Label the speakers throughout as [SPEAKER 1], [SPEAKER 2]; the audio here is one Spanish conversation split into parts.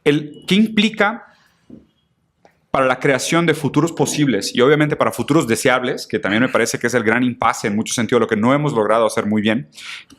[SPEAKER 1] ¿Qué implica para la creación de futuros posibles y obviamente para futuros deseables, que también me parece que es el gran impasse en mucho sentido, lo que no hemos logrado hacer muy bien,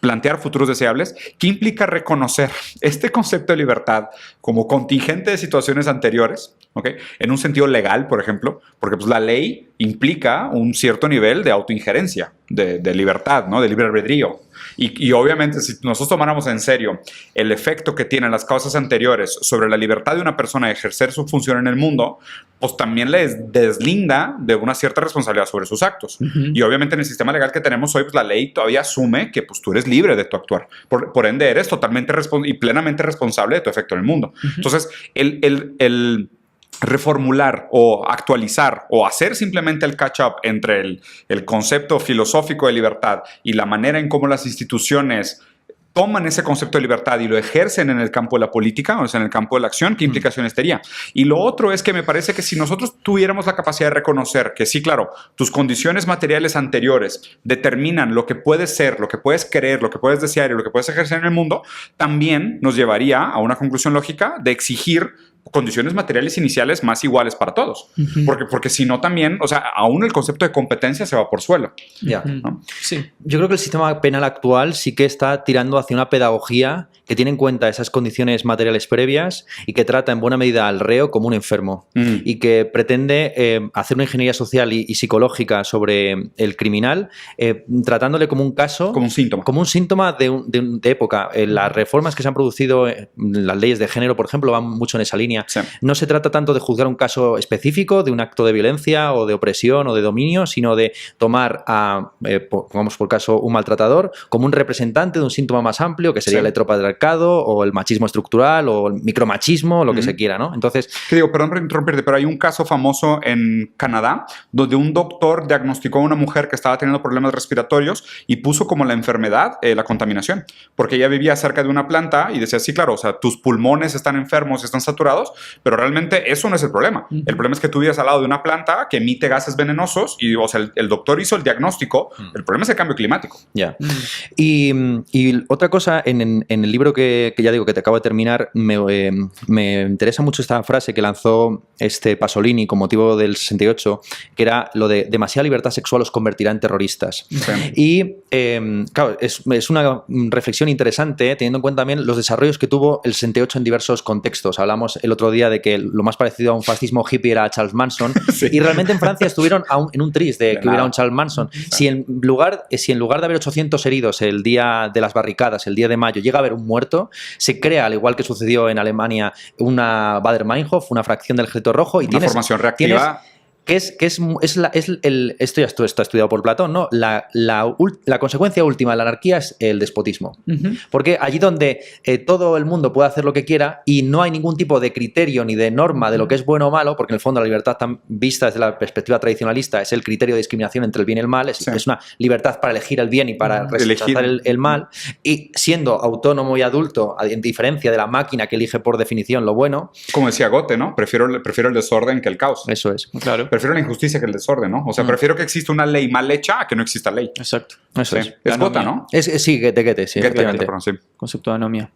[SPEAKER 1] plantear futuros deseables? ¿Qué implica reconocer este concepto de libertad como contingente de situaciones anteriores? ¿Okay? En un sentido legal, por ejemplo, porque pues, la ley implica un cierto nivel de autoinjerencia, de libertad, ¿no? De libre albedrío. Y obviamente, si nosotros tomáramos en serio el efecto que tienen las causas anteriores sobre la libertad de una persona de ejercer su función en el mundo, pues también les deslinda de una cierta responsabilidad sobre sus actos. Y obviamente en el sistema legal que tenemos hoy, pues la ley todavía asume que pues, tú eres libre de tu actuar. Por ende, eres totalmente y plenamente responsable de tu efecto en el mundo. Entonces, el reformular o actualizar o hacer simplemente el catch-up entre el concepto filosófico de libertad y la manera en cómo las instituciones toman ese concepto de libertad y lo ejercen en el campo de la política, o sea, en el campo de la acción, ¿qué implicaciones tendría? Y lo otro es que me parece que si nosotros tuviéramos la capacidad de reconocer que sí, claro, tus condiciones materiales anteriores determinan lo que puedes ser, lo que puedes querer, lo que puedes desear y lo que puedes ejercer en el mundo, también nos llevaría a una conclusión lógica de exigir condiciones materiales iniciales más iguales para todos. Porque si no también, o sea, aún el concepto de competencia se va por suelo.
[SPEAKER 2] Ya.
[SPEAKER 1] ¿No?
[SPEAKER 2] Sí. Yo creo que el sistema penal actual sí que está tirando hacia una pedagogía que tiene en cuenta esas condiciones materiales previas y que trata en buena medida al reo como un enfermo y que pretende hacer una ingeniería social y psicológica sobre el criminal, tratándole como un caso...
[SPEAKER 1] Como un síntoma.
[SPEAKER 2] Como un síntoma de época. Las reformas que se han producido, las leyes de género, por ejemplo, van mucho en esa línea.
[SPEAKER 1] Sí.
[SPEAKER 2] No se trata tanto de juzgar un caso específico, de un acto de violencia o de opresión o de dominio, sino de tomar pongamos por caso, un maltratador como un representante de un síntoma más amplio, que sería el heteropatriarcado o el machismo estructural o el micromachismo, lo que se quiera, ¿no? Entonces...
[SPEAKER 1] Que digo, perdón por interrumpirte, pero hay un caso famoso en Canadá donde un doctor diagnosticó a una mujer que estaba teniendo problemas respiratorios y puso como la enfermedad la contaminación, porque ella vivía cerca de una planta y decía, sí, claro, o sea, tus pulmones están enfermos, están saturados, pero realmente eso no es el problema. El problema es que tú vives al lado de una planta que emite gases venenosos y, o sea, el doctor hizo el diagnóstico, el problema es el cambio climático.
[SPEAKER 2] Ya. Y otra cosa, en el libro que ya digo que te acabo de terminar, me interesa mucho esta frase que lanzó Pasolini con motivo del 68, que era lo de demasiada libertad sexual os convertirá en terroristas. Y claro, es una reflexión interesante, teniendo en cuenta también los desarrollos que tuvo el 68 en diversos contextos. Hablamos el otro día de que lo más parecido a un fascismo hippie era Charles Manson, y realmente en Francia estuvieron en un tris de que hubiera un Charles Manson. Si en lugar de haber 800 heridos el día de las barricadas, el día de mayo, llega a haber un muerto, se crea, al igual que sucedió en Alemania, una Baader-Meinhof, una fracción del Ejército Rojo, y
[SPEAKER 1] una formación reactiva.
[SPEAKER 2] Esto ya está estudiado por Platón, ¿no? La consecuencia última de la anarquía es el despotismo. Porque allí donde todo el mundo puede hacer lo que quiera y no hay ningún tipo de criterio ni de norma de lo que es bueno o malo, porque en el fondo la libertad vista desde la perspectiva tradicionalista es el criterio de discriminación entre el bien y el mal, es una libertad para elegir el bien y para rechazar el mal, y siendo autónomo y adulto, a diferencia de la máquina que elige por definición lo bueno.
[SPEAKER 1] Como decía Goethe, ¿no? Prefiero el desorden que el caos.
[SPEAKER 2] Eso es.
[SPEAKER 3] Claro.
[SPEAKER 1] Prefiero la injusticia que el desorden, ¿no? O sea, prefiero que exista una ley mal hecha a que no exista ley.
[SPEAKER 3] Exacto.
[SPEAKER 2] Eso
[SPEAKER 1] es. Es Goethe, ¿no?
[SPEAKER 2] Sí, Goethe, sí.
[SPEAKER 1] Goethe,
[SPEAKER 2] efectivamente.
[SPEAKER 1] perdón, sí.
[SPEAKER 3] Concepto de anomia.